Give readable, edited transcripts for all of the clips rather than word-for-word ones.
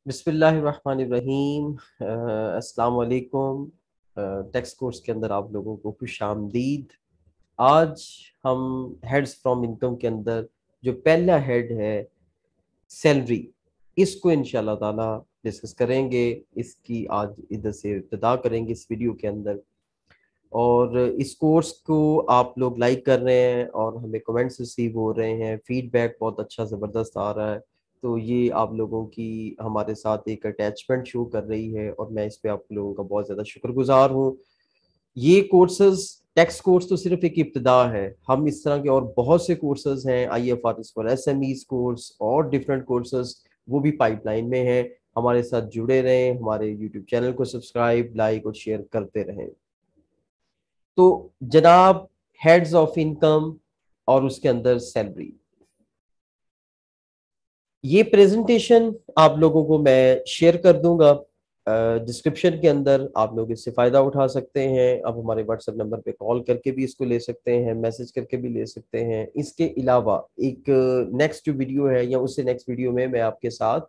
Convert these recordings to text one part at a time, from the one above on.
बिस्मिल्लाहिर्रहमानिर्रहीम। अस्सलाम वालेकुम। टेक्स्ट कोर्स के अंदर आप लोगों को खुश आमदीद। आज हम हेड्स फ्रॉम इनकम के अंदर जो पहला हेड है सैलरी, इसको इंशाल्लाह ताला डिस्कस करेंगे। इसकी आज इधर से इब्तिदा करेंगे इस वीडियो के अंदर। और इस कोर्स को आप लोग लाइक कर रहे हैं और हमें कमेंट्स रिसीव हो रहे हैं, फीडबैक बहुत अच्छा ज़बरदस्त आ रहा है। तो ये आप लोगों की हमारे साथ एक अटैचमेंट शो कर रही है और मैं इस पे आप लोगों का बहुत ज़्यादा शुक्रगुजार हूँ। ये कोर्सेज, टेक्स्ट कोर्स तो सिर्फ एक इब्तिदा है। हम इस तरह के और बहुत से कोर्सेज हैं, IFRS फॉर SMEs कोर्स और डिफरेंट कोर्सेज, वो भी पाइपलाइन में हैं। हमारे साथ जुड़े रहें, हमारे यूट्यूब चैनल को सब्सक्राइब, लाइक और शेयर करते रहें। तो जनाब, हेड्स ऑफ इनकम और उसके अंदर सैलरी, ये प्रेजेंटेशन आप लोगों को मैं शेयर कर दूंगा डिस्क्रिप्शन के अंदर। आप लोग इससे फ़ायदा उठा सकते हैं। आप हमारे व्हाट्सएप नंबर पे कॉल करके भी इसको ले सकते हैं, मैसेज करके भी ले सकते हैं। इसके अलावा एक नेक्स्ट जो वीडियो है या उससे नेक्स्ट वीडियो में मैं आपके साथ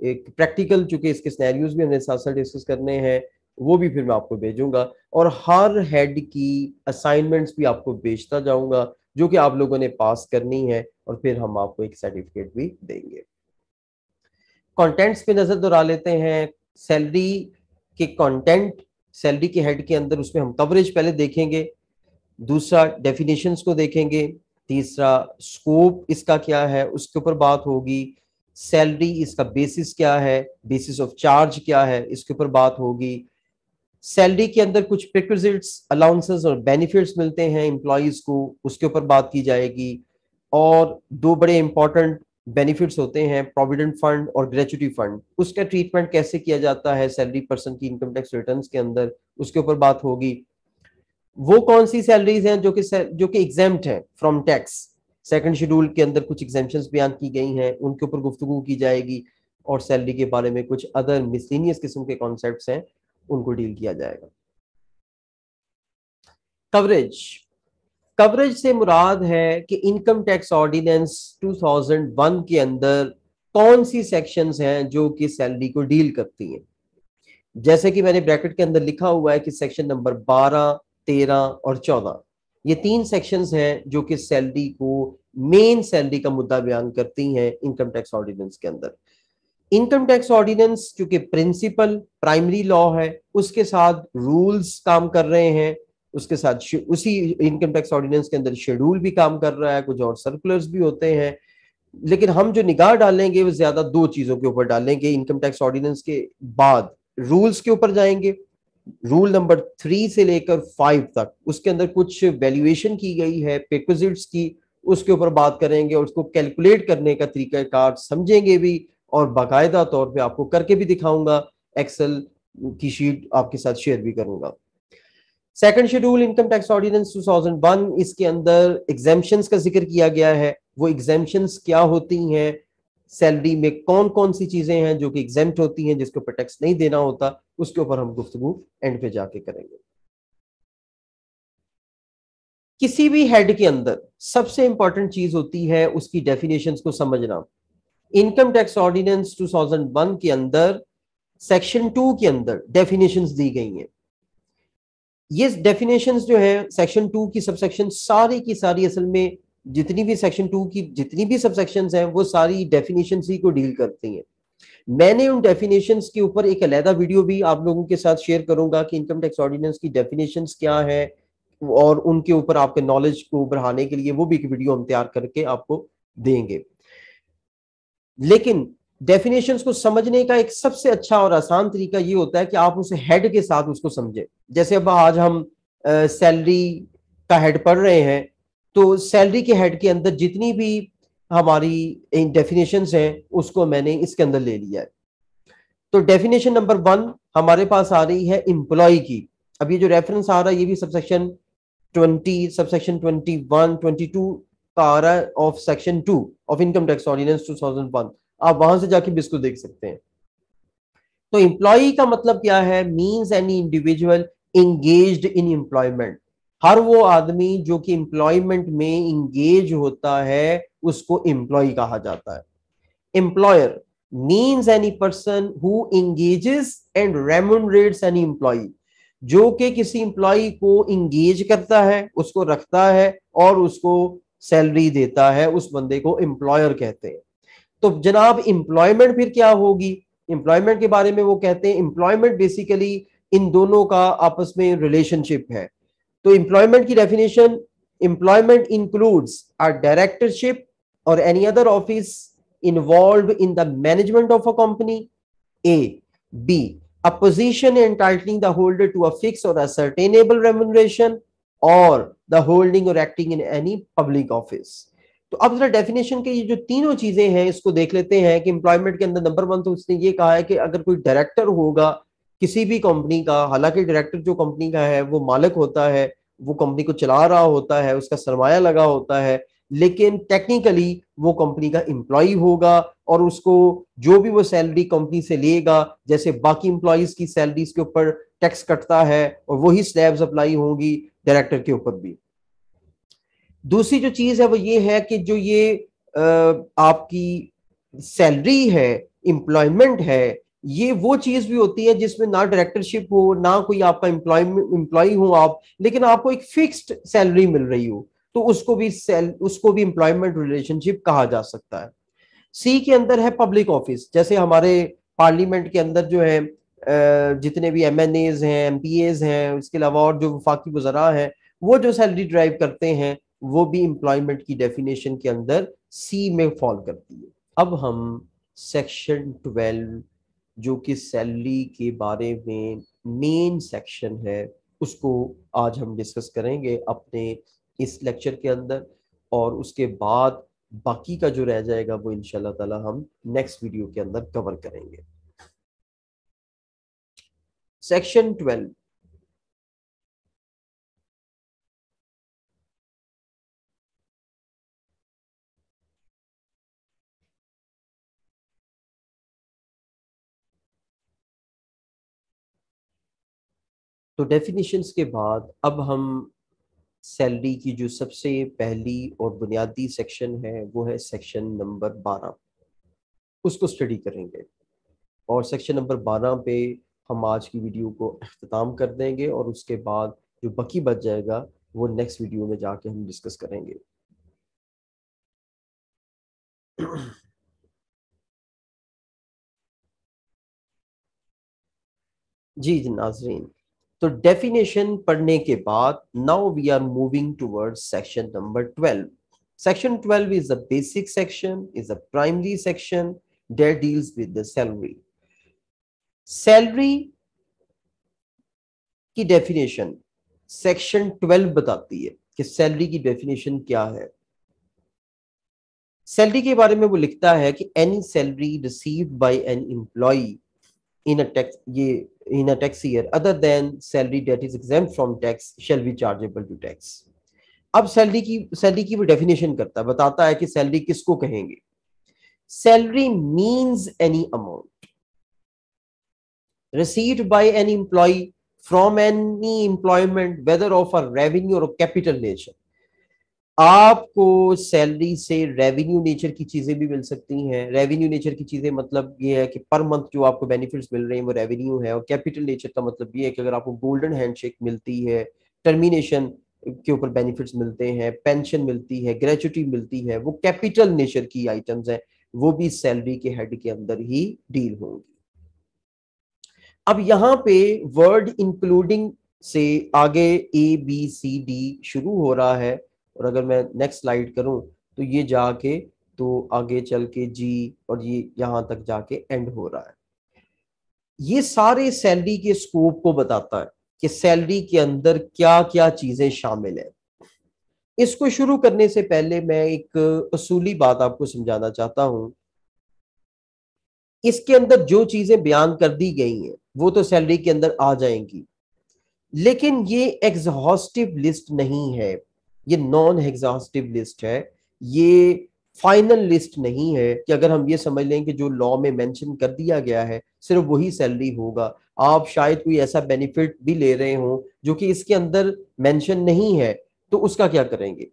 एक प्रैक्टिकल, चूंकि इसके सिनेरियोज भी हमने साथ साथ डिस्कस करने हैं, वो भी फिर मैं आपको भेजूंगा। और हर हेड की असाइनमेंट्स भी आपको भेजता जाऊंगा, जो कि आप लोगों ने पास करनी है, और फिर हम आपको एक सर्टिफिकेट भी देंगे। कंटेंट्स पे नजर दोहरा लेते हैं। सैलरी के कंटेंट, सैलरी के हेड के अंदर उसमें हम कवरेज पहले देखेंगे, दूसरा डेफिनेशंस को देखेंगे, तीसरा स्कोप इसका क्या है उसके ऊपर बात होगी, सैलरी इसका बेसिस क्या है, बेसिस ऑफ चार्ज क्या है इसके ऊपर बात होगी। सैलरी के अंदर कुछ प्रिक्विजिट्स, अलाउंसेस और बेनिफिट्स मिलते हैं एम्प्लॉयज को, उसके ऊपर बात की जाएगी। और दो बड़े इंपॉर्टेंट बेनिफिट्स होते हैं, प्रोविडेंट फंड और ग्रेचुटी फंड, उसका ट्रीटमेंट कैसे किया जाता है सैलरी पर्सन की इनकम टैक्स रिटर्न्स के अंदर, उसके ऊपर बात होगी। वो कौन सी सैलरीज हैं जो कि एग्जेम्प्ट हैं फ्रॉम टैक्स, सेकंड शेड्यूल के अंदर कुछ एग्जेम्पशंस बयान की गई हैं, उनके ऊपर गुफ्तगू की जाएगी। और सैलरी के बारे में कुछ अदर मिसलिनियस किस्म के कॉन्सेप्ट्स हैं, उनको डील किया जाएगा। कवरेज, कवरेज से मुराद है कि इनकम टैक्स ऑर्डिनेंस 2001 के अंदर कौन सी सेक्शंस हैं जो कि सैलरी को डील करती हैं। जैसे कि मैंने ब्रैकेट के अंदर लिखा हुआ है कि सेक्शन नंबर 12, 13 और 14, ये तीन सेक्शंस हैं जो कि सैलरी को, मेन सैलरी का मुद्दा बयान करती हैं इनकम टैक्स ऑर्डिनेंस के अंदर। इनकम टैक्स ऑर्डिनेंस चूंकि प्रिंसिपल प्राइमरी लॉ है, उसके साथ रूल्स काम कर रहे हैं, उसके साथ उसी इनकम टैक्स ऑर्डिनेंस के अंदर शेड्यूल भी काम कर रहा है, कुछ और सर्कुलर्स भी होते हैं। लेकिन हम जो निगाह डालेंगे वो ज्यादा दो चीजों के ऊपर डालेंगे। इनकम टैक्स ऑर्डिनेंस के बाद रूल्स के ऊपर जाएंगे, रूल नंबर 3 से लेकर 5 तक, उसके अंदर कुछ वैल्यूएशन की गई है पेक्विजिट्स की, उसके ऊपर बात करेंगे और उसको कैलकुलेट करने का तरीकाकार समझेंगे भी, और बाकायदा तौर पे आपको करके भी दिखाऊंगा, एक्सेल की शीट आपके साथ शेयर भी करूंगा। Second schedule income tax ordinance 2001, इसके अंदर एग्जेम्पशंस का जिक्र किया गया है। वो एग्जेम्पशंस क्या होती हैं, सैलरी में कौन कौन सी चीजें हैं जो कि एग्जेम्प्ट होती हैं, जिसके ऊपर टैक्स नहीं देना होता, उसके ऊपर हम गुफ्तगू एंड पे जाके करेंगे। किसी भी हेड के अंदर सबसे इंपॉर्टेंट चीज होती है उसकी डेफिनेशंस को समझना। इनकम टैक्स ऑर्डिनेंस 2001 के अंदर सेक्शन 2 के अंदर डेफिनेशंस दी गई हैं। ये डेफिनेशंस जो है सेक्शन 2 की सबसेक्शन सारी की सारी, असल में जितनी भी सेक्शन 2 की जितनी भी सबसेक्शंस हैं वो सारी डेफिनेशंस ही को डील करती हैं। मैंने उन डेफिनेशंस के ऊपर एक अलहदा वीडियो भी आप लोगों के साथ शेयर करूंगा कि इनकम टैक्स ऑर्डिनेंस की डेफिनेशंस क्या है, और उनके ऊपर आपके नॉलेज को बढ़ाने के लिए वो भी एक वीडियो हम तैयार करके आपको देंगे। लेकिन डेफिनेशंस को समझने का एक सबसे अच्छा और आसान तरीका ये होता है कि आप उसे हेड के साथ उसको समझें। जैसे अब आज हम सैलरी का हेड पढ़ रहे हैं, तो सैलरी के हेड के अंदर जितनी भी हमारी डेफिनेशंस हैं उसको मैंने इसके अंदर ले लिया है। तो डेफिनेशन नंबर 1 हमारे पास आ रही है एम्प्लॉय की। अब ये जो रेफरेंस आ रहा है ये भी सबसेक्शन 20, सबसेक्शन 21, 22 का आ रहा है, of section 2 of income tax ordinance 2001। आप वहां से जाके भी इसको देख सकते हैं। तो एम्प्लॉय का मतलब क्या है, means any individual engaged in employment. हर वो आदमी जो कि एम्प्लॉयमेंट में इंगेज होता है उसको एम्प्लॉय कहा जाता है। Employer, means any person who engages and remunerates any employee, जो कि किसी एम्प्लॉय को इंगेज करता है, उसको रखता है और उसको सैलरी देता है, उस बंदे को एम्प्लॉयर कहते हैं। तो जनाब एम्प्लॉयमेंट फिर क्या होगी? एम्प्लॉयमेंट के बारे में वो कहते हैं एम्प्लॉयमेंट बेसिकली इन दोनों का आपस में रिलेशनशिप है। तो एम्प्लॉयमेंट की definition, employment includes a directorship और any other office involve in the management of a company. A B, a position entitling the holder to a fixed or ascertainable remuneration or the holding or acting in any public office। तो अब जरा definition के ये जो तीनों चीजें हैं इसको देख लेते हैं कि एम्प्लॉयमेंट के अंदर नंबर वन तो उसने ये कहा है कि अगर कोई डायरेक्टर होगा किसी भी कंपनी का, हालांकि डायरेक्टर जो कंपनी का है वो मालिक होता है, वो कंपनी को चला रहा होता है, उसका सरमाया लगा होता है, लेकिन टेक्निकली वो कंपनी का एम्प्लॉय होगा और उसको जो भी वो सैलरी कंपनी से लेगा, जैसे बाकी एम्प्लॉयज की सैलरीज के ऊपर टैक्स कटता है और वही स्लैब्स अप्लाई होंगी डायरेक्टर के ऊपर भी। दूसरी जो चीज है वो ये है कि जो ये आपकी सैलरी है, एम्प्लॉयमेंट है, ये वो चीज भी होती है जिसमें ना डायरेक्टरशिप हो, ना कोई आपका एम्प्लॉय हो आप, लेकिन आपको एक फिक्स्ड सैलरी मिल रही हो, तो उसको भी एम्प्लॉयमेंट रिलेशनशिप कहा जा सकता है। सी के अंदर है पब्लिक ऑफिस, जैसे हमारे पार्लियामेंट के अंदर जो है जितने भी एमएनएज हैं, एमपीएज हैं, उसके अलावा और जो वफाकी वज़रा हैं, वो जो सैलरी ड्राइव करते हैं वो भी एम्प्लॉयमेंट की डेफिनेशन के अंदर सी में फॉल करती है। अब हम सेक्शन 12 जो कि सैलरी के बारे में मेन सेक्शन है उसको आज हम डिस्कस करेंगे अपने इस लेक्चर के अंदर, और उसके बाद बाकी का जो रह जाएगा वो इंशाल्लाह ताला हम नेक्स्ट वीडियो के अंदर कवर करेंगे। सेक्शन 12, तो डेफिनेशंस के बाद अब हम सैलरी की जो सबसे पहली और बुनियादी सेक्शन है वो है सेक्शन नंबर 12, उसको स्टडी करेंगे। और सेक्शन नंबर 12 पे हम आज की वीडियो को अख्ताम कर देंगे और उसके बाद जो बाकी बच जाएगा वो नेक्स्ट वीडियो में जाके हम डिस्कस करेंगे। जी नाजरीन, तो डेफिनेशन पढ़ने के बाद now we are moving towards section number 12। Section 12 is a basic section, is a primary section that deals with the salary। Salary की डेफिनेशन सेक्शन 12 बताती है कि सैलरी की डेफिनेशन क्या है। सैलरी के बारे में वो लिखता है कि any salary received by an employee in a tax year other than salary that is exempt from tax shall be chargeable to tax। अब सैलरी की वो डेफिनेशन करता है, बताता है कि सैलरी किसको कहेंगे। Salary means any amount received by an employee from any employment whether of a revenue or capital nature। आपको सैलरी से रेवेन्यू नेचर की चीजें भी मिल सकती हैं। रेवेन्यू नेचर की चीजें मतलब ये है कि पर मंथ जो आपको बेनिफिट्स मिल रहे हैं वो रेवेन्यू है, और कैपिटल नेचर का मतलब ये है कि अगर आपको गोल्डन हैंडशेक मिलती है, टर्मिनेशन के ऊपर बेनिफिट्स मिलते हैं, पेंशन मिलती है, ग्रेचुटी मिलती है, वो कैपिटल नेचर की आइटम्स हैं, वो भी सैलरी के हेड के अंदर ही डील होंगी। अब यहाँ पे वर्ड इंक्लूडिंग से आगे ए बी सी डी शुरू हो रहा है, और अगर मैं नेक्स्ट स्लाइड करूं तो ये जाके तो आगे चल के जी और ये यहां तक जाके एंड हो रहा है। ये सारे सैलरी के स्कोप को बताता है कि सैलरी के अंदर क्या क्या चीजें शामिल है। इसको शुरू करने से पहले मैं एक असूली बात आपको समझाना चाहता हूं। इसके अंदर जो चीजें बयान कर दी गई हैं वो तो सैलरी के अंदर आ जाएंगी, लेकिन ये एग्जॉस्टिव लिस्ट नहीं है, ये नॉन एग्जॉस्टिव लिस्ट है, ये फाइनल लिस्ट नहीं है कि अगर हम ये समझ लें कि जो लॉ में मेंशन कर दिया गया है सिर्फ वही सैलरी होगा। आप शायद कोई ऐसा बेनिफिट भी ले रहे हो जो कि इसके अंदर मेंशन नहीं है, तो उसका क्या करेंगे?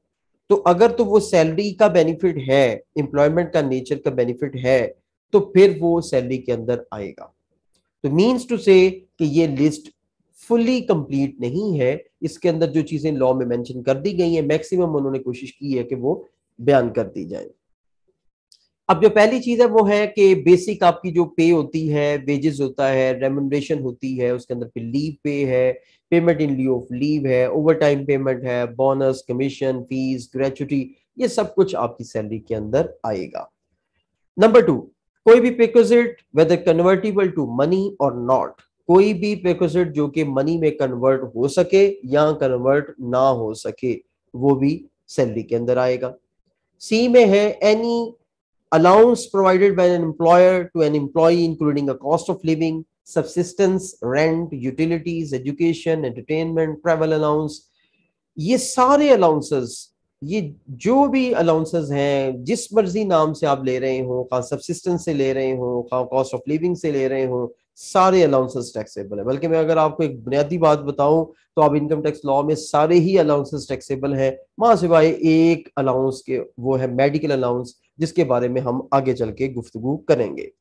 तो अगर तो वो सैलरी का बेनिफिट है, एम्प्लॉयमेंट का नेचर का बेनिफिट है, तो फिर वो सैलरी के अंदर आएगा। तो मीन्स टू से कि ये लिस्ट फुली कंप्लीट नहीं है, इसके अंदर जो चीजें लॉ में मेंशन कर दी गई हैं मैक्सिमम उन्होंने कोशिश की है कि वो बयान कर दी जाए। अब जो पहली चीज है वो है कि बेसिक आपकी जो पे होती है, वेजेस होता है, रेम्युनरेशन होती है, उसके अंदर फिर लीव पे है, payment in leave of leave है, ओवर टाइम पेमेंट है, बोनस, कमीशन, फीस, ग्रेचुटी, ये सब कुछ आपकी सैलरी के अंदर आएगा। नंबर टू, कोई भी पेकोजिट वेदर कन्वर्टिबल टू मनी और नॉट, कोई भी पेकोजिट जो कि मनी में कन्वर्ट हो सके या कन्वर्ट ना हो सके, वो भी सैलरी के अंदर आएगा। सी में है any allowance provided by an employer to an employee including a cost of living, subsistence, rent, utilities, education, entertainment, travel allowance, ये सारे अलाउंसेस, ये जो भी अलाउंसेस हैं जिस मर्जी नाम से आप ले रहे हो, कहाँ सब्सिस्टेंस से ले रहे हो, कहाँ कॉस्ट ऑफ लिविंग से ले रहे हो, सारे अलाउंसेस टैक्सेबल है। बल्कि मैं अगर आपको एक बुनियादी बात बताऊं तो आप इनकम टैक्स लॉ में सारे ही अलाउंसेस टैक्सेबल हैं, वहां सिवाय एक अलाउंस के, वो है मेडिकल अलाउंस, जिसके बारे में हम आगे चल के गुफ्तगू करेंगे।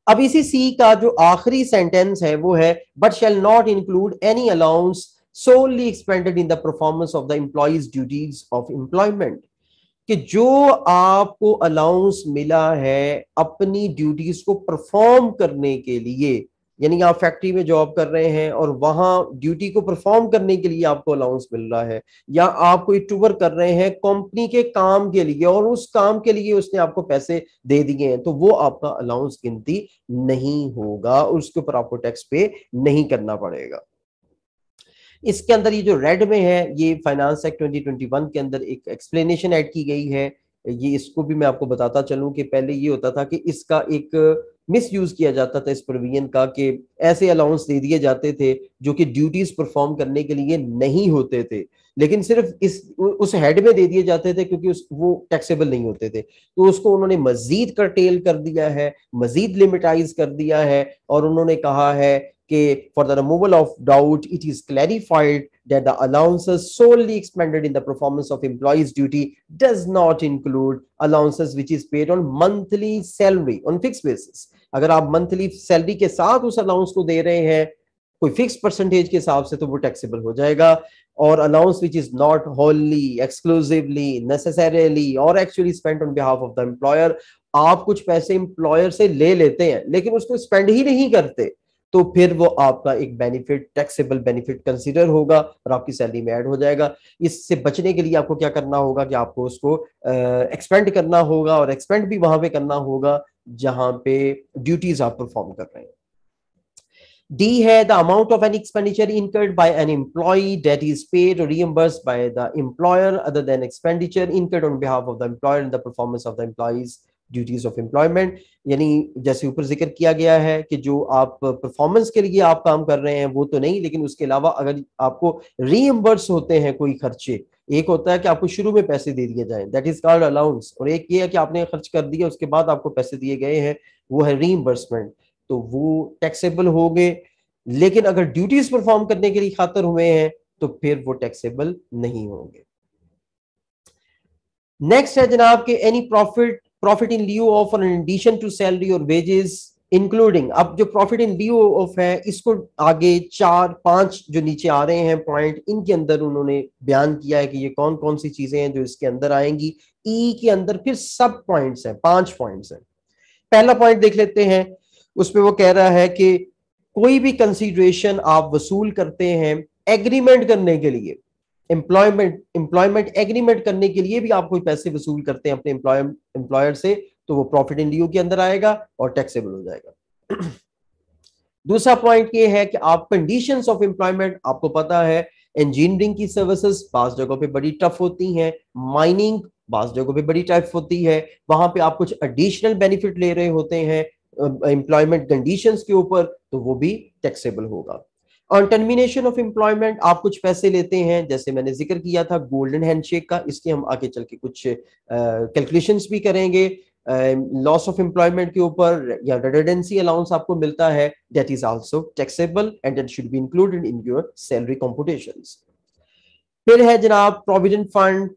अब इसी सी का जो आखिरी सेंटेंस है वो है but shall not include any allowance solely expended in the performance of the employee's duties of employment, कि जो आपको अलाउंस मिला है अपनी ड्यूटीज को परफॉर्म करने के लिए, यानी आप फैक्ट्री में जॉब कर रहे हैं और वहां ड्यूटी को परफॉर्म करने के लिए आपको अलाउंस मिल रहा है, या आप कोई टूर कर रहे हैं कंपनी के काम के लिए और उस काम के लिए उसने आपको पैसे दे दिए हैं, तो वो आपका अलाउंस गिनती नहीं होगा, उसके ऊपर आपको टैक्स पे नहीं करना पड़ेगा। इसके अंदर ये जो रेड में है ये फाइनेंस एक्ट 2021 के अंदर एक एक्सप्लेनेशन ऐड की गई है। ये इसको भी मैं आपको बताता चलूं कि पहले ये होता था कि इसका एक मिस यूज किया जाता था इस प्रोविजन का, कि ऐसे अलाउंस दे दिए जाते थे जो कि ड्यूटीज परफॉर्म करने के लिए नहीं होते थे, लेकिन सिर्फ इस उस हेड में दे दिए जाते थे क्योंकि वो टैक्सेबल नहीं होते थे, तो उसको उन्होंने मजीद कर्टेल कर दिया है, मजीद लिमिटाइज कर दिया है, और उन्होंने कहा है कि for the removal of doubt, it is clarified that the allowances solely expended in the performance of employee's duty does not include allowances which is paid on monthly salary on fixed basis। अगर आप monthly salary के साथ उस allowance को दे रहे हैं कोई fix percentage के हिसाब से, तो वो टैक्सेबल हो जाएगा। और allowance which is not wholly, exclusively, necessarily और actually spent on behalf of the employer, आप कुछ पैसे एम्प्लॉयर से ले लेते हैं लेकिन उसको स्पेंड ही नहीं करते, तो फिर वो आपका एक बेनिफिट, टैक्सेबल बेनिफिट कंसीडर होगा और आपकी सैलरी में ऐड हो जाएगा। इससे बचने के लिए आपको क्या करना होगा कि आपको उसको एक्सपेंड करना होगा, और एक्सपेंड भी वहां पे करना होगा जहां पे ड्यूटीज आप परफॉर्म कर रहे हैं। डी है the amount of an expenditure incurred by an employee that is paid और reimbursed by the employer other than expenditure incurred on behalf of the employer in the performance of the employees duties of employment. यानी जैसे ऊपर जिक्र किया गया है कि जो आप परफॉर्मेंस के लिए आप काम कर रहे हैं वो तो नहीं, लेकिन उसके अलावा अगर आपको रीइंबर्स होते हैं कोई खर्चे, एक होता है कि आपको शुरू में पैसे दे दिए जाएं, दैट इज कॉल्ड अलाउंस, और एक ये है कि आपने खर्च कर दिया उसके बाद आपको पैसे दिए गए हैं, वो है रीइंबर्समेंट, तो वो टैक्सेबल हो गए। लेकिन अगर ड्यूटीज परफॉर्म करने के लिए खातर हुए हैं तो फिर वो टैक्सेबल नहीं होंगे। नेक्स्ट है जनाब के एनी प्रॉफिट इन लिeu ऑफ और इन एडिशन टू सैलरी और वेजेस इंक्लूडिंग। अब जो प्रॉफिट इन लिeu ऑफ है इसको आगे 4-5 जो नीचे आ रहे हैं पॉइंट, इनके अंदर उन्होंने बयान किया है कि ये कौन कौन सी चीजें हैं जो इसके अंदर आएंगी। ई के अंदर फिर सब पॉइंट्स हैं, 5 पॉइंट्स हैं। पहला पॉइंट देख लेते हैं, उसमें वो कह रहा है कि कोई भी कंसीडरेशन आप वसूल करते हैं एग्रीमेंट करने के लिए, एम्प्लॉयमेंट एग्रीमेंट करने के लिए भी आप कोई पैसे वसूल करते हैं अपने एम्प्लॉयर से, तो वो प्रॉफिट इन लिeu के अंदर आएगा और टैक्सेबल हो जाएगा। दूसरा पॉइंट ये है कि आप कंडीशंस ऑफ एम्प्लॉयमेंट, आपको पता है इंजीनियरिंग की सर्विसेज बास जगहों पे बड़ी टफ होती हैं, माइनिंग बास जगहों पे बड़ी टफ होती है, वहां पे आप कुछ एडिशनल बेनिफिट ले रहे होते हैं एम्प्लॉयमेंट कंडीशंस के ऊपर, तो वो भी टैक्सेबल होगा। ऑन टर्मिनेशन ऑफ एम्प्लॉयमेंट आप कुछ पैसे लेते हैं, जैसे मैंने जिक्र किया था गोल्डन हैंडशेक का, इसके हम आगे चल के कुछ कैलकुलेशंस भी करेंगे। लॉस ऑफ एम्प्लॉयमेंट के ऊपर या रिडंडेंसी अलाउंस आपको मिलता है, that is also taxable and that should be included in your salary computations. फिर है जनाब प्रोविडेंट फंड,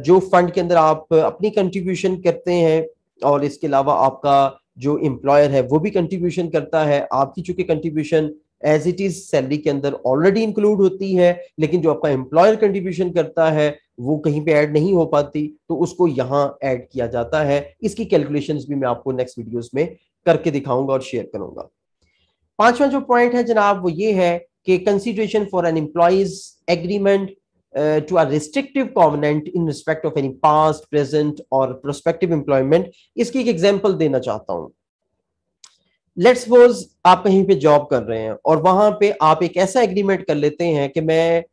जो फंड के अंदर आप अपनी कंट्रीब्यूशन करते हैं, और इसके अलावा आपका जो एम्प्लॉयर है वो भी कंट्रीब्यूशन करता है। आपकी चूंकि contribution as it is salary के अंदर ऑलरेडी इंक्लूड होती है, लेकिन जो आपका एम्प्लॉयर कंट्रीब्यूशन करता है वो कहीं पे ऐड नहीं हो पाती, तो उसको यहाँ ऐड किया जाता है। इसकी कैलकुलेशंस भी मैं आपको नेक्स्ट वीडियोस में करके दिखाऊंगा और शेयर करूंगा। पांचवा जो पॉइंट है जनाब वो ये है कि consideration for an employees agreement to a restrictive covenant in respect of any past, present or prospective employment। इसकी एक एग्जांपल देना चाहता हूं। लेट्स सपोज आप कहीं पे जॉब कर रहे हैं और वहां पे आप एक ऐसा एग्रीमेंट कर लेते हैं कि मैं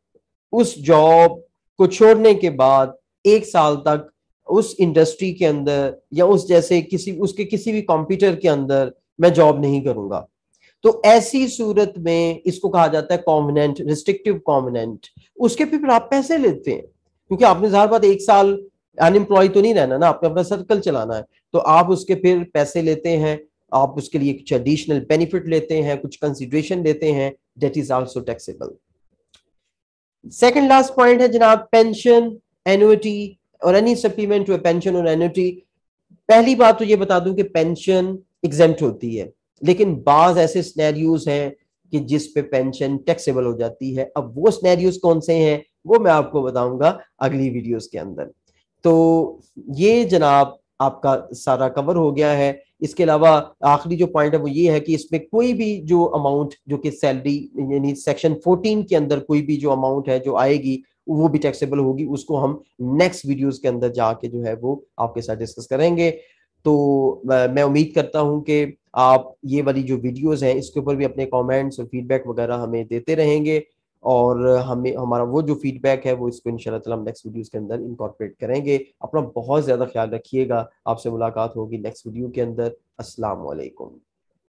उस जॉब को छोड़ने के बाद 1 साल तक उस इंडस्ट्री के अंदर या उस जैसे किसी भी कंप्यूटर के अंदर मैं जॉब नहीं करूंगा। तो ऐसी सूरत में इसको कहा जाता है कॉन्वेनेंट, रिस्ट्रिक्टिव कॉन्वेनेंट। उसके फिर आप पैसे लेते हैं, क्योंकि आपने ज़ाहिर बात 1 साल अनएम्प्लॉय तो नहीं रहना ना, आपने अपना सर्कल चलाना है, तो आप उसके फिर पैसे लेते हैं, आप उसके लिए कुछ एडिशनल बेनिफिट लेते हैं, कुछ कंसिडरेशन लेते हैं, that is also taxable. Second last point है जनाब पेंशन, एन्युटी और एनी सप्लीमेंट टू पेंशन और एन्युटी। पहली बात तो ये बता दूं कि पेंशन एग्जेम्प्ट होती है, लेकिन बाज ऐसे सिनेरियोज हैं कि जिस पे पेंशन टैक्सेबल हो जाती है। अब वो सिनेरियोज कौन से हैं वो मैं आपको बताऊंगा अगली वीडियोस के अंदर। तो ये जनाब आपका सारा कवर हो गया है। इसके अलावा आखिरी जो पॉइंट है वो ये है कि इसमें कोई भी जो अमाउंट जो कि सैलरी यानी सेक्शन 14 के अंदर कोई भी जो अमाउंट है जो आएगी वो भी टैक्सेबल होगी। उसको हम नेक्स्ट वीडियोस के अंदर जाके जो है वो आपके साथ डिस्कस करेंगे। तो मैं उम्मीद करता हूं कि आप ये वाली जो वीडियोस हैं इसके ऊपर भी अपने कमेंट्स और फीडबैक वगैरह हमें देते रहेंगे, और हमें हमारा वो जो फीडबैक है वो इसको इंशाल्लाह ताला हम नेक्स्ट वीडियोस के अंदर इंकॉर्पोरेट करेंगे। अपना बहुत ज़्यादा ख्याल रखिएगा। आपसे मुलाकात होगी नेक्स्ट वीडियो के अंदर। अस्सलाम वालेकुम।